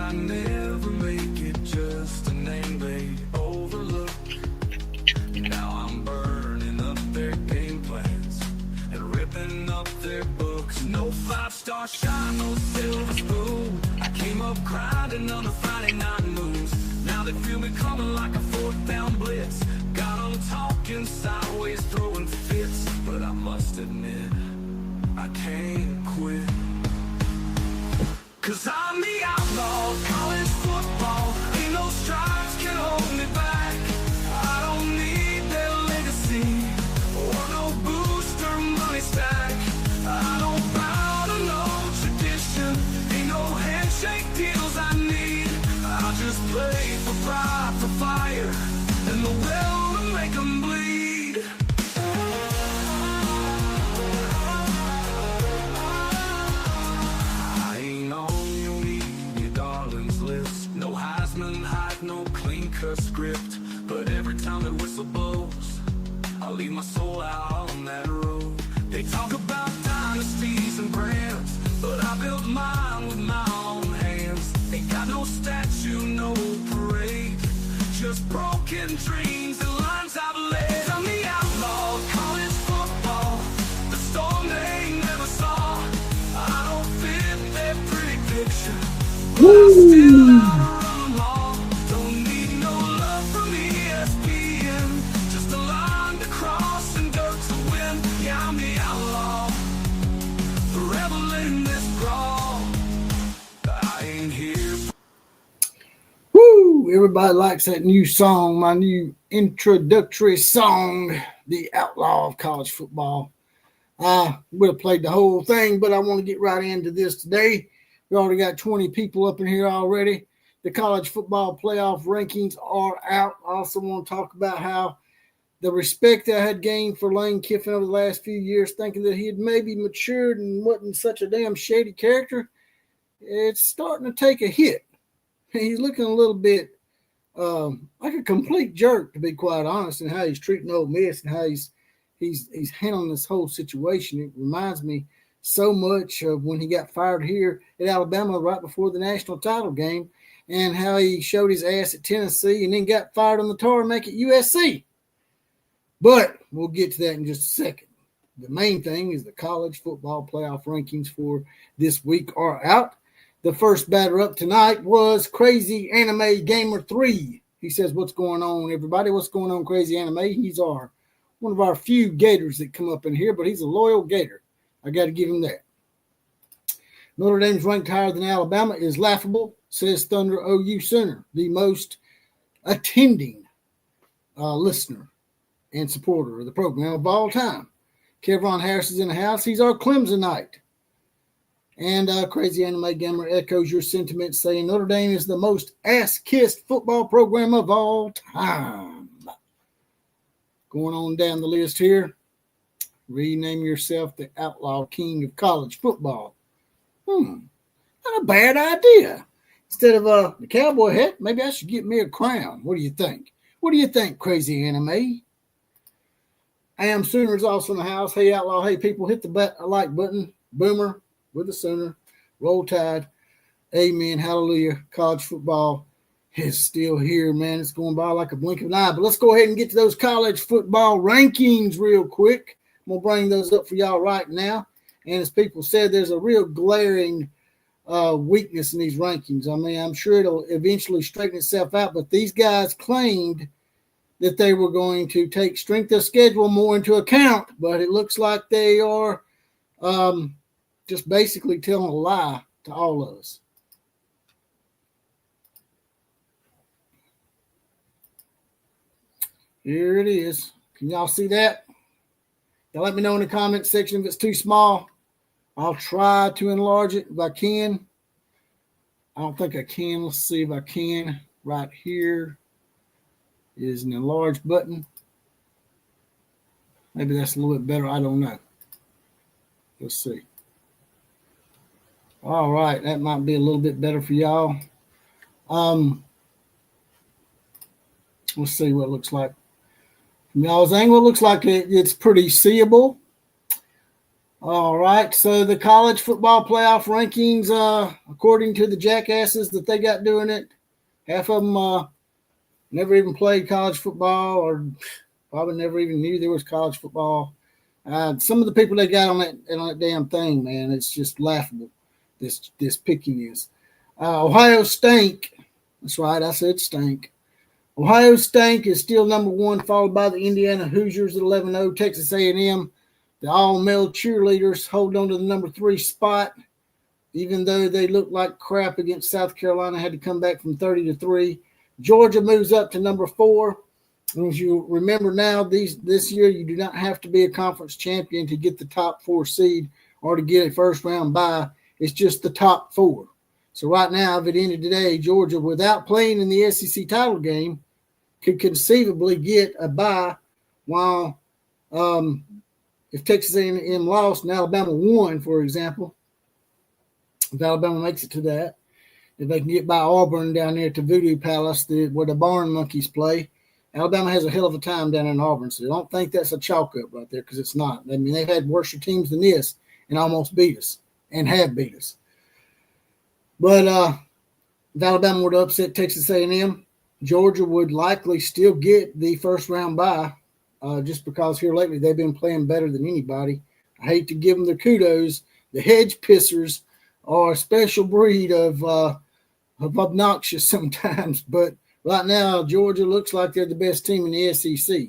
I never make it, just a name they overlook. Now I'm burning up their game plans and ripping up their books. No 5-star shine, no silver spoon. I came up grinding on a Friday night moves. Now they feel me coming like a 4th down blitz. Got them talking sideways, throwing fits. But I must admit, I can't quit. 'Cause I'm the outlaw of college football. Ain't no stripes can hold me back. I don't need their legacy or no booster money stack. I don't bow to no tradition. Ain't no handshake deals I need. I just play for pride, for fire, and the will to make them bleed. I ain't on your media darlings list. No Heisman hype, no clean-cut script. But every time that whistle blows, I leave my soul out on that road. They talk about dynasties and brands, but I built mine with my own hands. Ain't got no statue, no parade, just broken dreams and lines I've laid. I'm the outlaw of college football, the storm they never saw. I don't fit their pretty picture, but I'm still out to run them all. Don't need no love from ESPN, just a line to cross and dirt to win. Yeah, I'm the outlaw, the rebel in this brawl. I ain't here. Woo! Everybody likes that new song, my new introductory song, The Outlaw of College Football. I would have played the whole thing, but I want to get right into this today. We already got 20 people up in here already. The college football playoff rankings are out. I also want to talk about how the respect I had gained for Lane Kiffin over the last few years, thinking that he had maybe matured and wasn't such a damn shady character, it's starting to take a hit. He's looking a little bit like a complete jerk, to be quite honest, in how he's treating Ole Miss and how he's handling this whole situation. It reminds me so much of when he got fired here at Alabama right before the national title game, and how he showed his ass at Tennessee and then got fired on the tarmac at USC. But we'll get to that in just a second. The main thing is the college football playoff rankings for this week are out. The first batter up tonight was Crazy Anime Gamer 3. He says, "What's going on, everybody? What's going on, Crazy Anime?" He's one of our few Gators that come up in here, but he's a loyal Gator. I got to give him that. Notre Dame's ranked higher than Alabama is laughable, says Thunder OU Sooner, the most attending listener and supporter of the program of all time. Kevron Harris is in the house. He's our Clemsonite. And Crazy Anime Gamer echoes your sentiments, saying Notre Dame is the most ass-kissed football program of all time. Going on down the list here. Rename yourself the Outlaw King of College Football. Not a bad idea. Instead of the cowboy hat, maybe I should get me a crown. What do you think? What do you think, Crazy Anime? I Am Sooner is also in the house. Hey, Outlaw. Hey, people, hit the like button. Boomer with the Sooner. Roll Tide. Amen. Hallelujah. College football is still here, man. It's going by like a blink of an eye. But let's go ahead and get to those college football rankings real quick. I'm going to bring those up for y'all right now. And as people said, there's a real glaring weakness in these rankings. I mean, I'm sure it'll eventually straighten itself out. But these guys claimed that they were going to take strength of schedule more into account. But it looks like they are just basically telling a lie to all of us. Here it is. Can y'all see that? Y'all let me know in the comment section if it's too small. I'll try to enlarge it if I can. I don't think I can. Let's see if I can. Right here is an enlarge button. Maybe that's a little bit better. I don't know. Let's see. All right. That might be a little bit better for y'all. Let's see what it looks like. From y'all's angle, it looks like it's pretty seeable. All right, so the college football playoff rankings, according to the jackasses that they got doing it, half of them never even played college football or probably never even knew there was college football. Some of the people they got on that damn thing, man, it's just laughable. This pickiness. Ohio Stank. That's right, I said stank. Ohio Stank is still number one, followed by the Indiana Hoosiers at 11-0. Texas A&M, the all-male cheerleaders, hold on to the number 3 spot, even though they looked like crap against South Carolina, had to come back from 30-3. Georgia moves up to number 4. And as you remember now, this year you do not have to be a conference champion to get the top 4 seed or to get a first round bye. It's just the top 4. So right now, if it ended today, Georgia, without playing in the SEC title game, could conceivably get a bye, while if Texas A&M lost and Alabama won, for example, if Alabama makes it to that, if they can get by Auburn down there to Voodoo Palace, where the Barn Monkeys play, Alabama has a hell of a time down in Auburn. So I don't think that's a chalk up right there, because it's not. I mean, they've had worse teams than this and almost beat us and have beat us. But if Alabama were to upset Texas A&M, Georgia would likely still get the first round bye, just because here lately they've been playing better than anybody. I hate to give them the kudos. The hedge pissers are a special breed of obnoxious sometimes, but right now Georgia looks like they're the best team in the SEC.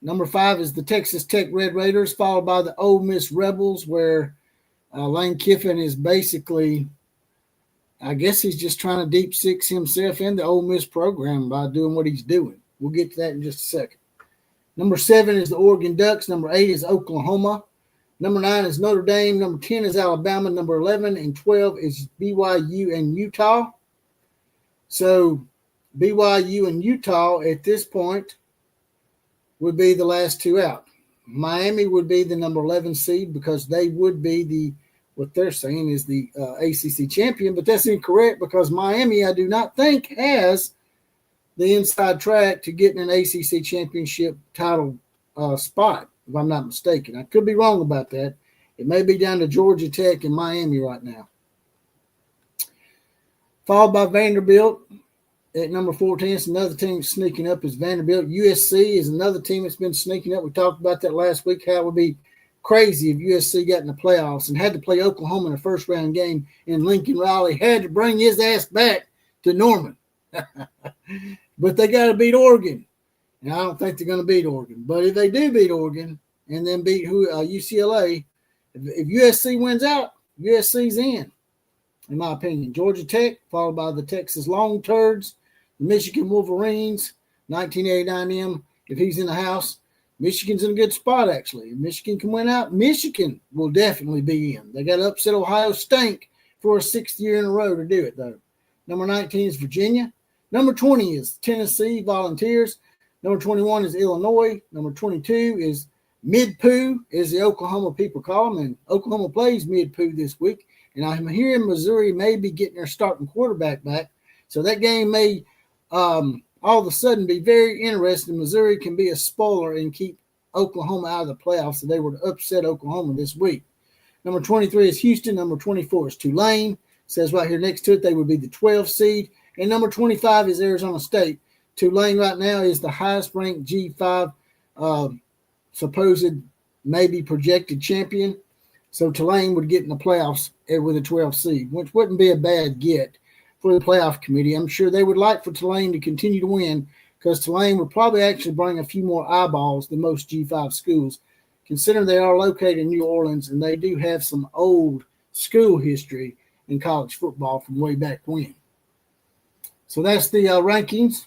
Number 5 is the Texas Tech Red Raiders, followed by the Ole Miss Rebels, where Lane Kiffin is basically, I guess he's just trying to deep six himself in the Ole Miss program by doing what he's doing. We'll get to that in just a second. Number 7 is the Oregon Ducks. Number 8 is Oklahoma. Number 9 is Notre Dame. Number 10 is Alabama. Number 11 and 12 is BYU and Utah. So BYU and Utah at this point would be the last 2 out. Miami would be the number 11 seed because they would be what they're saying is the ACC champion, but that's incorrect because Miami, I do not think, has the inside track to getting an ACC championship title spot, if I'm not mistaken. I could be wrong about that. It may be down to Georgia Tech and Miami right now. Followed by Vanderbilt at number 14. It's another team sneaking up is Vanderbilt. USC is another team that's been sneaking up. We talked about that last week, how it would be crazy if USC got in the playoffs and had to play Oklahoma in a first-round game, and Lincoln Riley had to bring his ass back to Norman. But they got to beat Oregon. And I don't think they're going to beat Oregon. But if they do beat Oregon and then beat UCLA, if USC wins out, USC's in my opinion. Georgia Tech, followed by the Texas Long Turds, the Michigan Wolverines, 1989M. If he's in the house, Michigan's in a good spot, actually. If Michigan can win out, Michigan will definitely be in. They got to upset Ohio State for a 6th year in a row to do it, though. Number 19 is Virginia. Number 20 is Tennessee Volunteers. Number 21 is Illinois. Number 22 is Mid-Pooh, as the Oklahoma people call them. And Oklahoma plays Mid-Pooh this week. And I'm hearing Missouri may be getting their starting quarterback back. So that game may all of a sudden be very interesting. Missouri can be a spoiler and keep Oklahoma out of the playoffs if they were to upset Oklahoma this week. Number 23 is Houston. Number 24 is Tulane. It says right here next to it they would be the 12th seed. And number 25 is Arizona State. Tulane right now is the highest ranked G5 supposed maybe projected champion. So Tulane would get in the playoffs with a 12th seed, which wouldn't be a bad get for the playoff committee. I'm sure they would like for Tulane to continue to win because Tulane would probably actually bring a few more eyeballs than most G5 schools, considering they are located in New Orleans and they do have some old school history in college football from way back when. So that's the rankings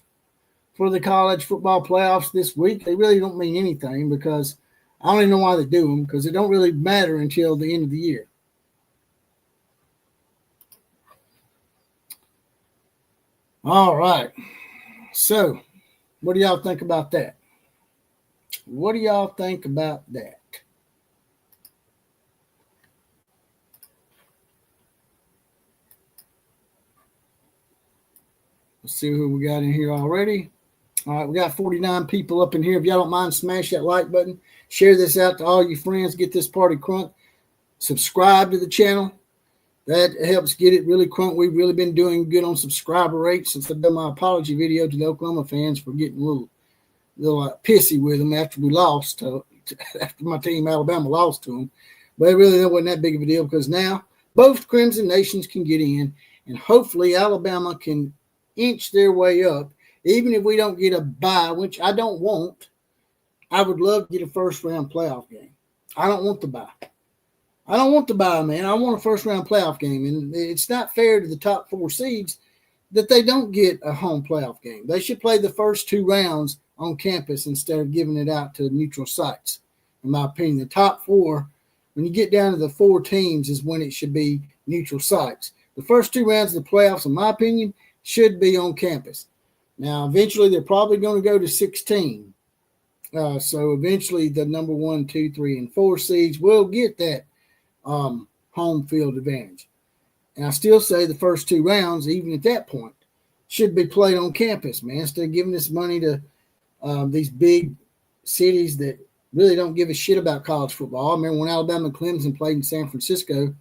for the college football playoffs this week. They really don't mean anything because I don't even know why they do them, because it don't really matter until the end of the year. All right. So, what do y'all think about that? What do y'all think about that? Let's see who we got in here already. All right, we got 49 people up in here. If y'all don't mind, smash that like button. Share this out to all your friends. Get this party crunk. Subscribe to the channel. That helps get it really crunk. We've really been doing good on subscriber rates since I've done my apology video to the Oklahoma fans for getting a little pissy with them after we lost, after my team Alabama lost to them. But it really wasn't that big of a deal because now both Crimson Nations can get in, and hopefully Alabama can inch their way up. Even if we don't get a bye, which I don't want, I would love to get a first-round playoff game. I don't want the bye. I don't want the bye, man. I want a first-round playoff game, and it's not fair to the top 4 seeds that they don't get a home playoff game. They should play the first 2 rounds on campus instead of giving it out to neutral sites, in my opinion. The top 4, when you get down to the 4 teams, is when it should be neutral sites. The first 2 rounds of the playoffs, in my opinion, should be on campus. Now, eventually, they're probably going to go to 16. So eventually, the number 1, 2, 3, and 4 seeds will get that home field advantage. And I still say the first 2 rounds, even at that point, should be played on campus, man, instead of giving this money to these big cities that really don't give a shit about college football. I remember when Alabama and Clemson played in San Francisco,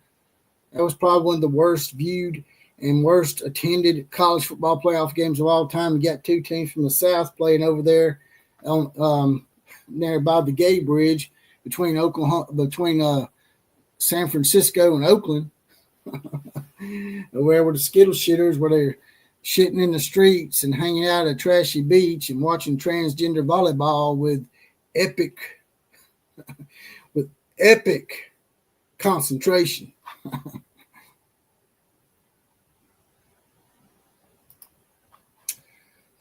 that was probably one of the worst viewed and worst attended college football playoff games of all time. We got 2 teams from the South playing over there on there by the Gay Bridge between San Francisco and Oakland, where the Skittle shitters, where they're shitting in the streets and hanging out at a trashy beach and watching transgender volleyball with epic concentration.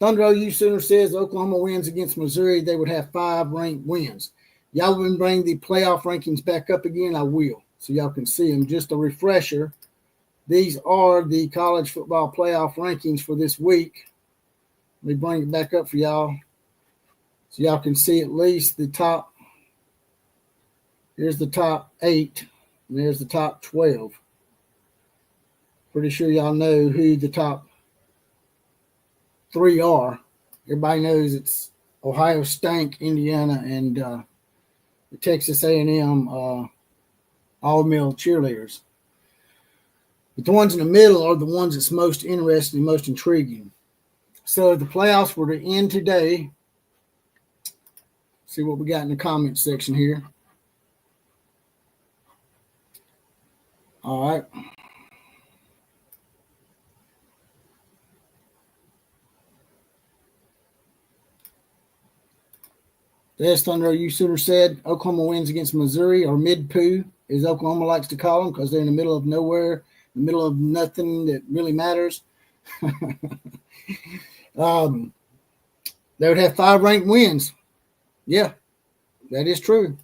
Thunder OU Sooner says Oklahoma wins against Missouri, they would have 5 ranked wins. Y'all will bring the playoff rankings back up again? I will, so y'all can see them. Just a refresher. These are the college football playoff rankings for this week. Let me bring it back up for y'all so y'all can see at least the top. Here's the top 8, and there's the top 12. Pretty sure y'all know who the top 3 are. Everybody knows it's Ohio State, Indiana, and the Texas A&M all-male cheerleaders. But the ones in the middle are the ones that's most interesting and most intriguing. So if the playoffs were to end today, see what we got in the comments section here. All right. As Thunder OU Sooner said, Oklahoma wins against Missouri, or mid-poo, as Oklahoma likes to call them, because they're in the middle of nowhere, the middle of nothing that really matters. They would have 5 ranked wins. Yeah, that is true.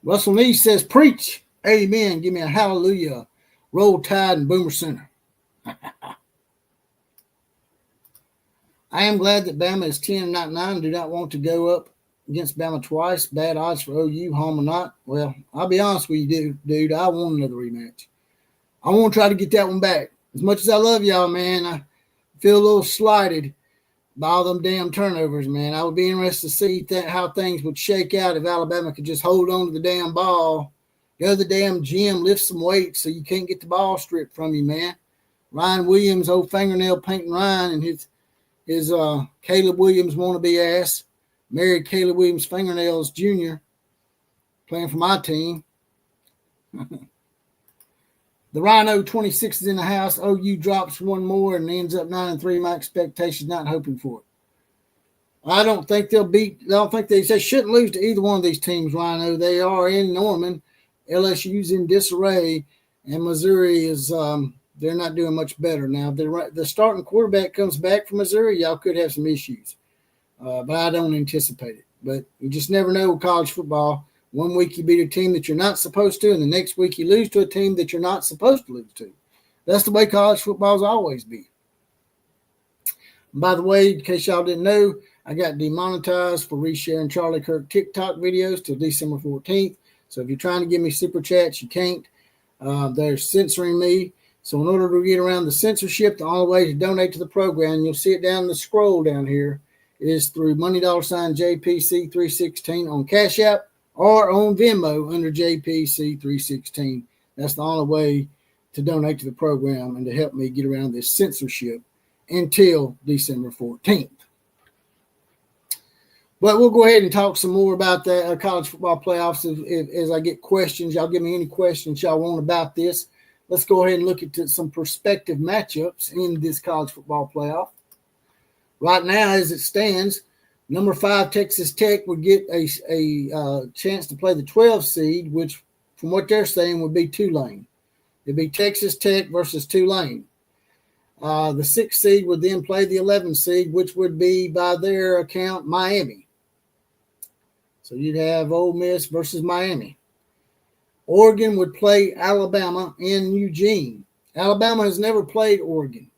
Russell Nee says, preach, amen, give me a hallelujah, roll tide, and Boomer Center. I am glad that Bama is 10 and not 9. Do not want to go up against Bama twice. Bad odds for OU, home or not. Well, I'll be honest with you, dude. I want another rematch. I want to try to get that one back. As much as I love y'all, man, I feel a little slighted by all them damn turnovers, man. I would be interested to see how things would shake out if Alabama could just hold on to the damn ball, go to the damn gym, lift some weights so you can't get the ball stripped from you, man. Ryan Williams, old fingernail painting Ryan, and his Caleb Williams wannabe ass, married Caleb Williams Fingernails Jr., playing for my team. The Rhino 26 is in the house. OU drops one more and ends up 9-3. My expectations, not hoping for it. I don't think they shouldn't lose to either one of these teams, Rhino. They are in Norman. LSU's in disarray, and Missouri is they're not doing much better. Now, if the starting quarterback comes back from Missouri, y'all could have some issues. But I don't anticipate it. But you just never know with college football. One week you beat a team that you're not supposed to, and the next week you lose to a team that you're not supposed to lose to. That's the way college football's always been. By the way, in case y'all didn't know, I got demonetized for resharing Charlie Kirk TikTok videos till December 14th. So if you're trying to give me super chats, you can't. They're censoring me. So in order to get around the censorship, the only way to donate to the program, you'll see it down the scroll down here, is through money $ JPC316 on Cash App or on Venmo under JPC316. That's the only way to donate to the program and to help me get around this censorship until December 14th. But we'll go ahead and talk some more about the college football playoffs as I get questions. Y'all give me any questions y'all want about this. Let's go ahead and look at some prospective matchups in this college football playoff. Right now, as it stands, number 5 Texas Tech would get a chance to play the 12 seed, which from what they're saying would be Tulane. It'd be Texas Tech versus Tulane. The 6th seed would then play the 11th seed, which would be, by their account, Miami. So you'd have Ole Miss versus Miami. Oregon would play Alabama in Eugene. Alabama has never played Oregon.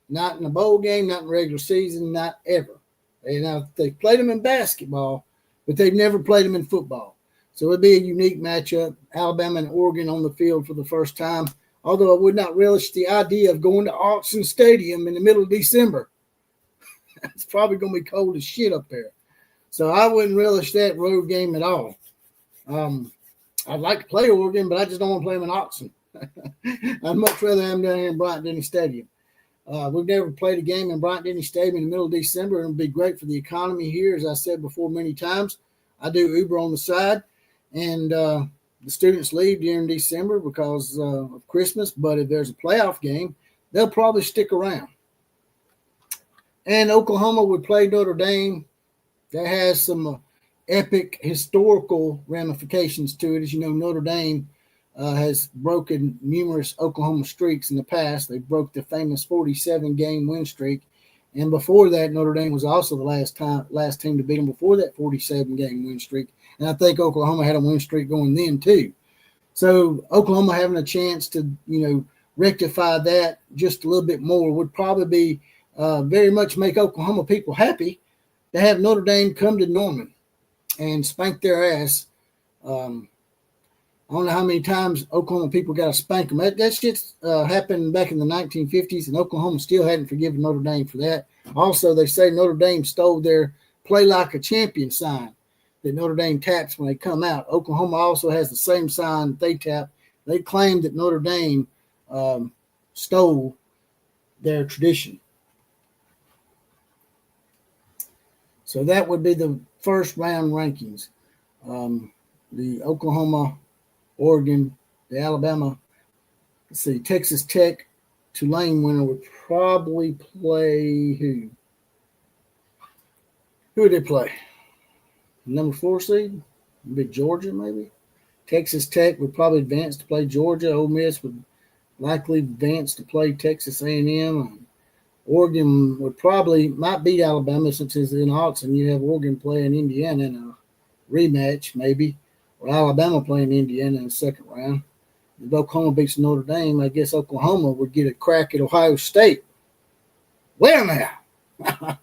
Not in a bowl game, not in regular season, not ever. They've played them in basketball, but they've never played them in football. So it would be a unique matchup, Alabama and Oregon on the field for the first time, although I would not relish the idea of going to Autzen Stadium in the middle of December. It's probably going to be cold as shit up there. So I wouldn't relish that road game at all. I'd like to play Oregon, but I just don't want to play them in Autzen. I'd much rather have them down here in Bryant-Denny Stadium. We've never played a game in Bryant-Denny Stadium in the middle of December. It would be great for the economy here, as I said before many times. I do Uber on the side, and the students leave during December because of Christmas. But if there's a playoff game, they'll probably stick around. And Oklahoma would play Notre Dame. That has some epic historical ramifications to it. As you know, Notre Dame has broken numerous Oklahoma streaks in the past. They broke the famous 47-game win streak. And before that, Notre Dame was also the last team to beat them before that 47-game win streak. And I think Oklahoma had a win streak going then too. So Oklahoma having a chance to, rectify that just a little bit more would probably be very much make Oklahoma people happy to have Notre Dame come to Norman and spank their ass. I don't know how many times Oklahoma people got to spank them. That shit happened back in the 1950s, and Oklahoma still hadn't forgiven Notre Dame for that. Also, they say Notre Dame stole their play like a champion sign that Notre Dame taps when they come out. Oklahoma also has the same sign that they tap. They claim that Notre Dame stole their tradition. So that would be the first round rankings. The Oklahoma, Oregon, the Alabama, Texas Tech, Tulane winner would probably play who? Who would they play? Number 4 seed? Maybe Georgia, maybe? Texas Tech would probably advance to play Georgia. Ole Miss would likely advance to play Texas A&M. Oregon might beat Alabama since it's in Autzen. You have Oregon playing Indiana in a rematch, maybe, or Alabama playing Indiana in the second round. If Oklahoma beats Notre Dame, I guess Oklahoma would get a crack at Ohio State. Well, now,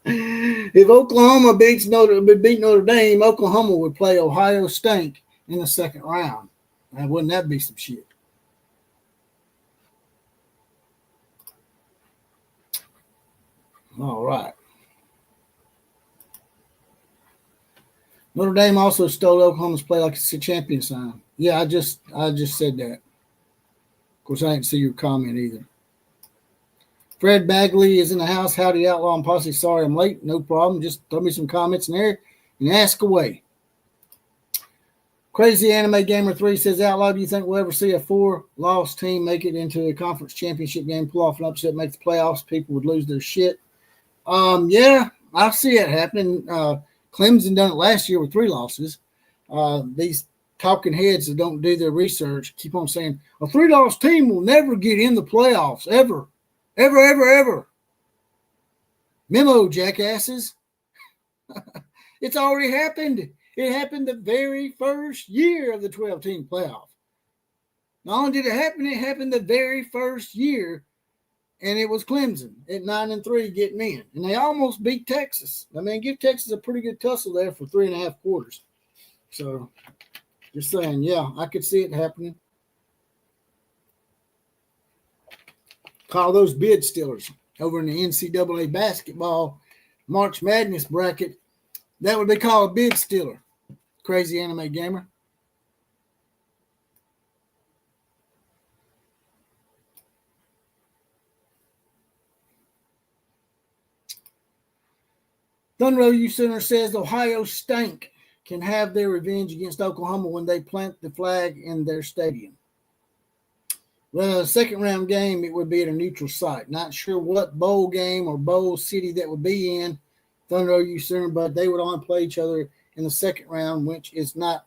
if Oklahoma beat Notre Dame, Oklahoma would play Ohio State in the second round. Now, wouldn't that be some shit? All right. Notre Dame also stole Oklahoma's play like a champion sign. Yeah, I just said that. Of course, I didn't see your comment either. Fred Bagley is in the house. Howdy, Outlaw and Posse. Sorry I'm late. No problem. Just throw me some comments in there and ask away. Crazy Anime Gamer 3 says, Outlaw, do you think we'll ever see a 4-loss team make it into a conference championship game, pull off an upset, make the playoffs? People would lose their shit. Yeah, I see it happening. Clemson done it last year with 3 losses. These talking heads that don't do their research keep on saying a 3-loss team will never get in the playoffs, ever. Ever, ever, ever. Memo, jackasses. It's already happened. It happened the very first year of the 12-team playoff. Not only did it happened the very first year, and it was Clemson at 9-3 getting in. And they almost beat Texas. I mean, give Texas a pretty good tussle there for 3.5 quarters. So, just saying, yeah, I could see it happening. call those bid stealers over in the NCAA basketball March Madness bracket. That would be called a bid stealer. Crazy anime gamer. Thunder U Center says Ohio Stank can have their revenge against Oklahoma when they plant the flag in their stadium. Well, a second round game, it would be at a neutral site. Not sure what bowl game or bowl city that would be in Thunder U Center, but they would only play each other in the second round, which is not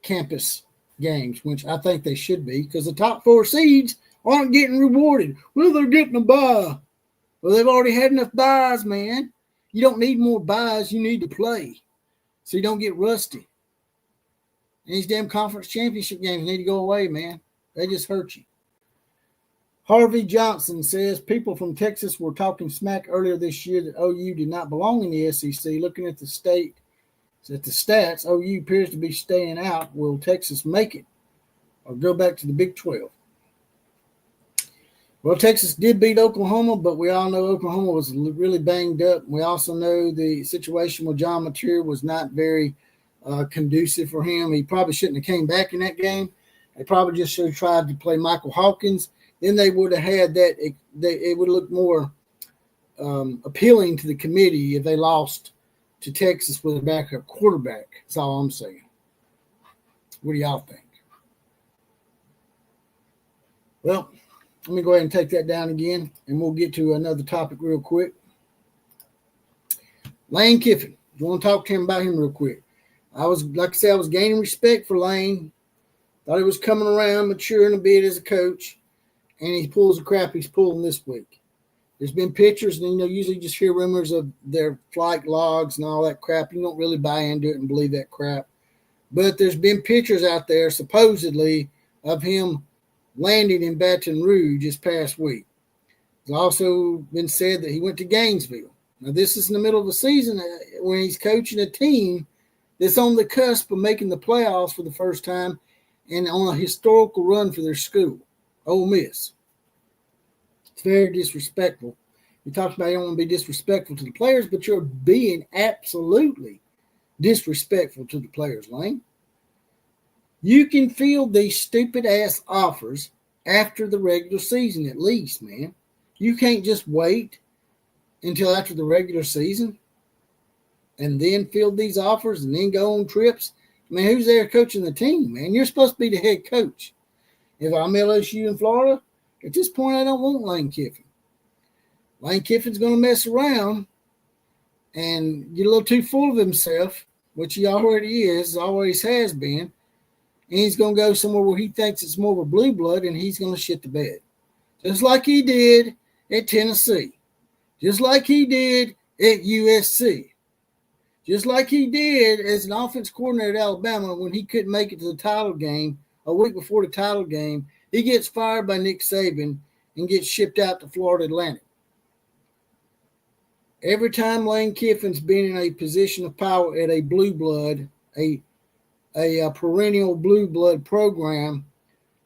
campus games, which I think they should be, because the top 4 seeds aren't getting rewarded. Well, they're getting a bye. Well, they've already had enough buys, man. You don't need more buys. You need to play so you don't get rusty. And these damn conference championship games need to go away, man. They just hurt you. Harvey Johnson says people from Texas were talking smack earlier this year that OU did not belong in the SEC. Looking at the stats, OU appears to be staying out. Will Texas make it or go back to the Big 12? Well, Texas did beat Oklahoma, but we all know Oklahoma was really banged up. We also know the situation with John Mateer was not very conducive for him. He probably shouldn't have came back in that game. They probably just should have tried to play Michael Hawkins. Then they would have had that. It would look more appealing to the committee if they lost to Texas with a backup quarterback. That's all I'm saying. What do y'all think? Well, let me go ahead and take that down again, and we'll get to another topic real quick. Lane Kiffin. You want to talk to him about him real quick? I was gaining respect for Lane. Thought he was coming around, maturing a bit as a coach, and he pulls the crap he's pulling this week. There's been pictures, and usually just hear rumors of their flight logs and all that crap. You don't really buy into it and believe that crap. But there's been pictures out there, supposedly, of him landing in Baton Rouge this past week. It's also been said that he went to Gainesville. Now, this is in the middle of the season when he's coaching a team that's on the cusp of making the playoffs for the first time and on a historical run for their school, Ole Miss. It's very disrespectful. You talk about you don't want to be disrespectful to the players, but you're being absolutely disrespectful to the players, Lane. You can field these stupid-ass offers after the regular season at least, man. You can't just wait until after the regular season and then field these offers and then go on trips. I mean, who's there coaching the team, man? You're supposed to be the head coach. If I'm LSU in Florida, at this point, I don't want Lane Kiffin. Lane Kiffin's going to mess around and get a little too full of himself, which he already is, always has been. And he's going to go somewhere where he thinks it's more of a blue blood, and he's going to shit the bed. Just like he did at Tennessee. Just like he did at USC. Just like he did as an offense coordinator at Alabama when he couldn't make it to the title game a week before the title game. He gets fired by Nick Saban and gets shipped out to Florida Atlantic. Every time Lane Kiffin's been in a position of power at a blue blood, a perennial blue blood program,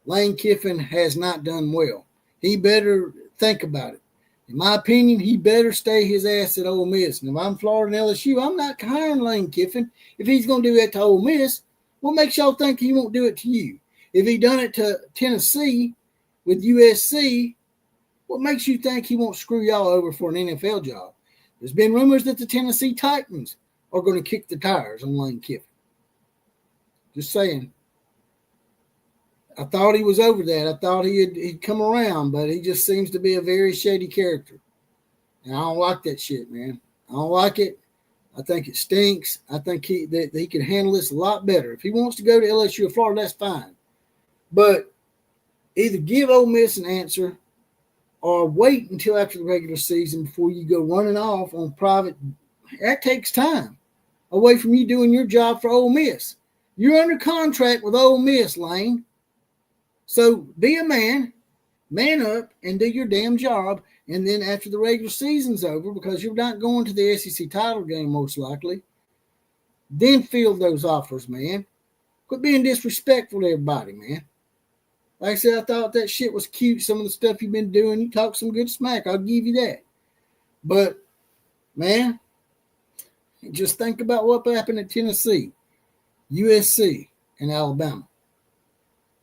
Lane Kiffin has not done well. He better think about it. In my opinion, he better stay his ass at Ole Miss. And if I'm Florida and LSU, I'm not hiring Lane Kiffin. If he's going to do that to Ole Miss, what makes y'all think he won't do it to you? If he done it to Tennessee with USC, what makes you think he won't screw y'all over for an NFL job? There's been rumors that the Tennessee Titans are going to kick the tires on Lane Kiffin. Just saying. I thought he was over that. I thought he'd come around, but he just seems to be a very shady character. And I don't like that shit, man. I don't like it. I think it stinks. I think that he can handle this a lot better. If he wants to go to LSU or Florida, that's fine. But either give Ole Miss an answer or wait until after the regular season before you go running off on private. That takes time away from you doing your job for Ole Miss. You're under contract with Ole Miss, Lane. So be a man up, and do your damn job. And then after the regular season's over, because you're not going to the SEC title game most likely, then field those offers, man. Quit being disrespectful to everybody, man. Like I said, I thought that shit was cute. Some of the stuff you've been doing, you talk some good smack. I'll give you that. But, man, just think about what happened at Tennessee, USC, and Alabama.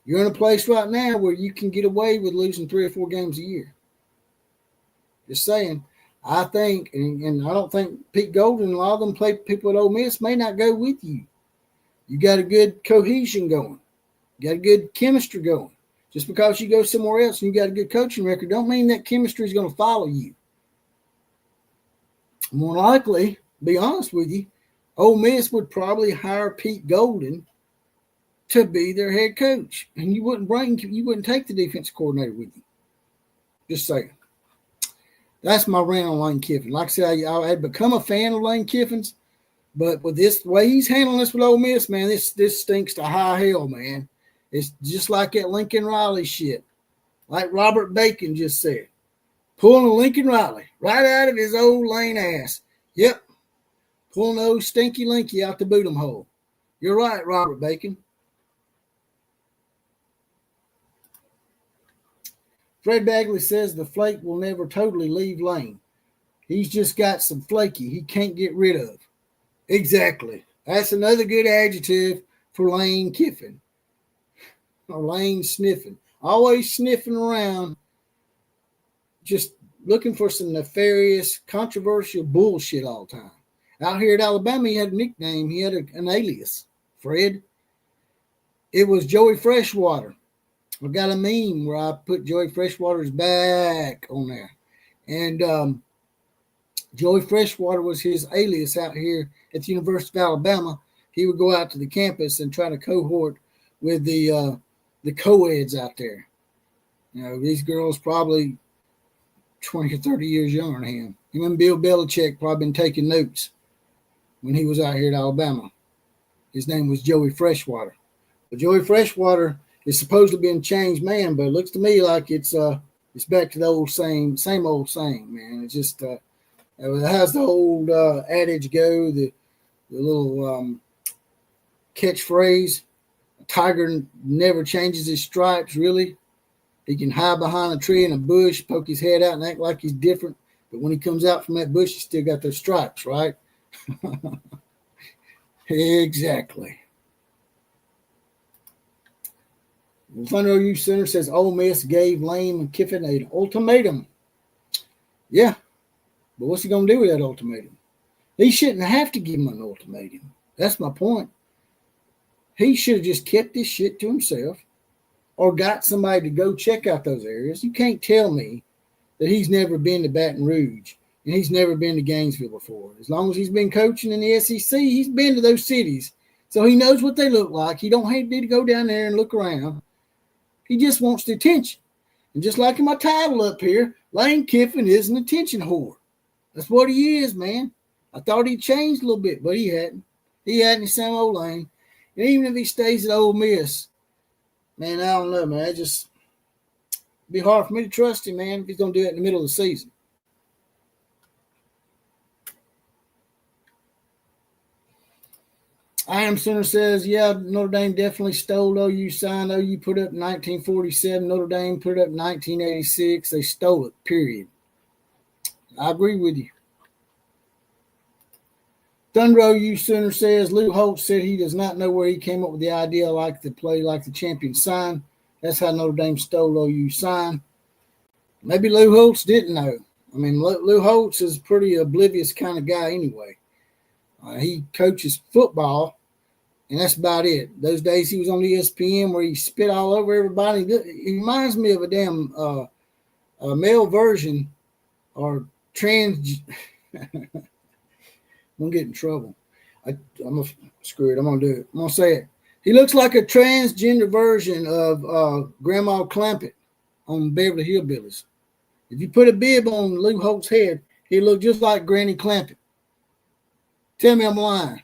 You're in a place right now where you can get away with losing 3 or 4 games a year. Just saying. I think, and I don't think Pete Golden and a lot of them play people at Ole Miss may not go with you. You got a good cohesion going. You got a good chemistry going. Just because you go somewhere else and you got a good coaching record don't mean that chemistry is going to follow you. More likely, be honest with you, Ole Miss would probably hire Pete Golden to be their head coach, and you wouldn't take the defense coordinator with you. Just saying. That's my rant on Lane Kiffin. Like I said, I had become a fan of Lane Kiffin's, but with this the way he's handling this with Ole Miss, man, this stinks to high hell, man. It's just like that Lincoln Riley shit. Like Robert Bacon just said. Pulling a Lincoln Riley right out of his old Lane ass. Yep. Pulling those stinky linky out the boot 'em hole. You're right, Robert Bacon. Fred Bagley says the flake will never totally leave Lane. He's just got some flaky he can't get rid of. Exactly. That's another good adjective for Lane Kiffin. Or Lane sniffing. Always sniffing around, just looking for some nefarious, controversial bullshit all the time. Out here at Alabama, he had a nickname. He had an alias, Fred. It was Joey Freshwater. I got a meme where I put Joey Freshwater's back on there. And Joey Freshwater was his alias out here at the University of Alabama. He would go out to the campus and try to cohort with the co-eds out there. You know, these girls probably 20 or 30 years younger than him. Him and Bill Belichick probably been taking notes when he was out here at Alabama. His name was Joey Freshwater. But Joey Freshwater is supposed to be a changed man, but it looks to me like it's back to the old same old saying, man. It's just it has the old adage go, the little catchphrase, a tiger never changes his stripes, really. He can hide behind a tree in a bush, poke his head out and act like he's different, but when he comes out from that bush, he's still got those stripes, right? Exactly. The Thunder OU Center says Ole Miss gave Lane and Kiffin an ultimatum. Yeah, but what's he going to do with that ultimatum? He shouldn't have to give him an ultimatum. That's my point. He should have just kept this shit to himself or got somebody to go check out those areas. You can't tell me that he's never been to Baton Rouge and he's never been to Gainesville before. As long as he's been coaching in the SEC, he's been to those cities. So he knows what they look like. He don't need to go down there and look around. He just wants the attention. And just like in my title up here, Lane Kiffin is an attention whore. That's what he is, man. I thought he changed a little bit, but he hadn't. He hadn't. He's same old Lane. And even if he stays at Ole Miss, man, I don't know, man. It just be hard for me to trust him, man, if he's going to do it in the middle of the season. I Am Center says, yeah, Notre Dame definitely stole OU sign. OU put up in 1947. Notre Dame put it up in 1986. They stole it, period. I agree with you. Thunder OU Center says, Lou Holtz said he does not know where he came up with the idea like to play like the champion sign. That's how Notre Dame stole OU sign. Maybe Lou Holtz didn't know. I mean, Lou Holtz is a pretty oblivious kind of guy anyway. He coaches football, and that's about it. Those days he was on ESPN where he spit all over everybody. He reminds me of a damn male version or trans. I'm going to get in trouble. I'm going to screw it. I'm going to do it. I'm going to say it. He looks like a transgender version of Grandma Clampett on Beverly Hillbillies. If you put a bib on Lou Holtz's head, he'd look just like Granny Clampett. Tell me I'm lying.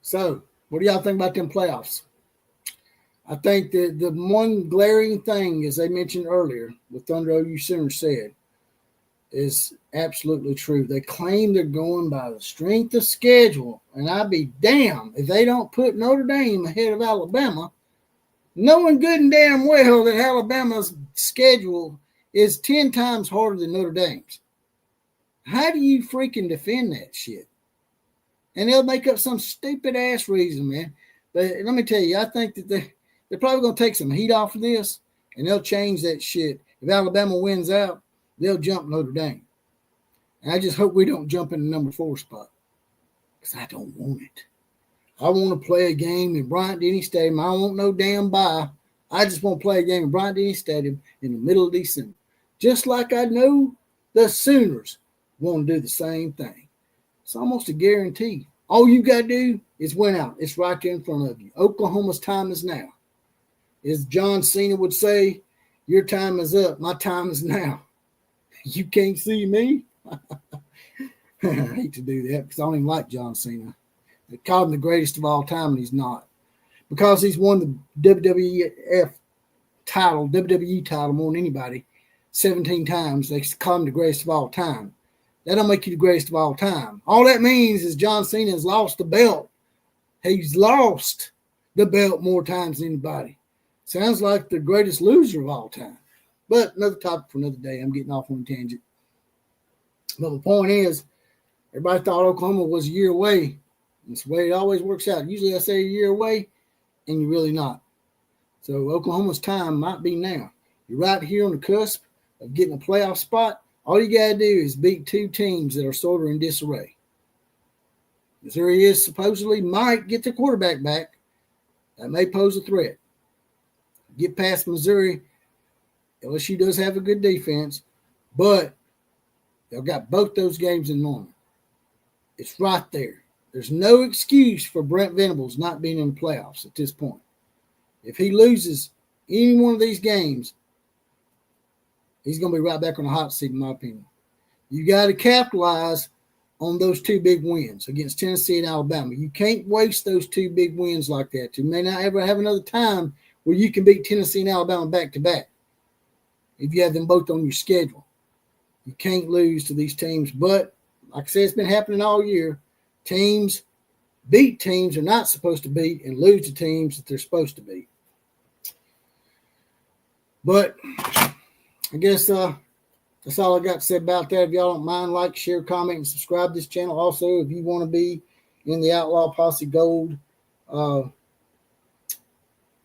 So, what do y'all think about them playoffs? I think that the one glaring thing, as they mentioned earlier, what Thunder OU Center said, is absolutely true. They claim they're going by the strength of schedule, and I'd be damned if they don't put Notre Dame ahead of Alabama, knowing good and damn well that Alabama's schedule is 10 times harder than Notre Dame's. How do you freaking defend that shit? And they'll make up some stupid-ass reason, man. But let me tell you, I think that they're probably going to take some heat off of this, and they'll change that shit. If Alabama wins out, they'll jump Notre Dame. And I just hope we don't jump in the number 4 spot, because I don't want it. I want to play a game in Bryant-Denny Stadium. I don't want no damn bye. I just want to play a game in Bryant-Denny Stadium in the middle of December. Just like I know the Sooners want to do the same thing. It's almost a guarantee. All you got to do is win out. It's right there in front of you. Oklahoma's time is now. As John Cena would say, your time is up. My time is now. You can't see me? I hate to do that because I don't even like John Cena. They call him the greatest of all time, and he's not. Because he's won the WWE title more than anybody 17 times, they call him the greatest of all time. That don't make you the greatest of all time. All that means is John Cena has lost the belt. He's lost the belt more times than anybody. Sounds like the greatest loser of all time. But another topic for another day. I'm getting off on a tangent. But the point is, everybody thought Oklahoma was a year away. That's the way it always works out. Usually I say a year away, and you're really not. So Oklahoma's time might be now. You're right here on the cusp of getting a playoff spot. All you got to do is beat 2 teams that are sort of in disarray. Missouri is supposedly might get their quarterback back. That may pose a threat. Get past Missouri. LSU does have a good defense, but they've got both those games in Norman. It's right there. There's no excuse for Brent Venables not being in the playoffs at this point. If he loses any one of these games, he's going to be right back on the hot seat, in my opinion. You got to capitalize on those 2 big wins against Tennessee and Alabama. You can't waste those 2 big wins like that. You may not ever have another time where you can beat Tennessee and Alabama back-to-back if you have them both on your schedule. You can't lose to these teams. But, like I said, it's been happening all year. Teams beat teams they're not supposed to beat and lose to teams that they're supposed to beat. But I guess that's all I got to say about that. If y'all don't mind, like, share, comment, and subscribe to this channel. Also, if you want to be in the Outlaw Posse Gold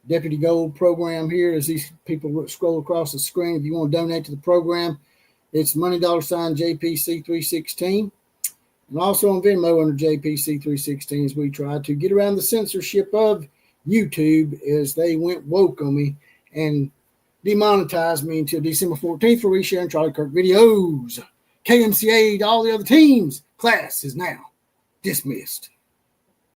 Deputy Gold program here, as these people scroll across the screen, if you want to donate to the program, it's money $ JPC316. And also on Venmo under JPC316 as we try to get around the censorship of YouTube as they went woke on me and demonetized me until December 14th for resharing Charlie Kirk videos. KMCA to all the other teams. Class is now dismissed.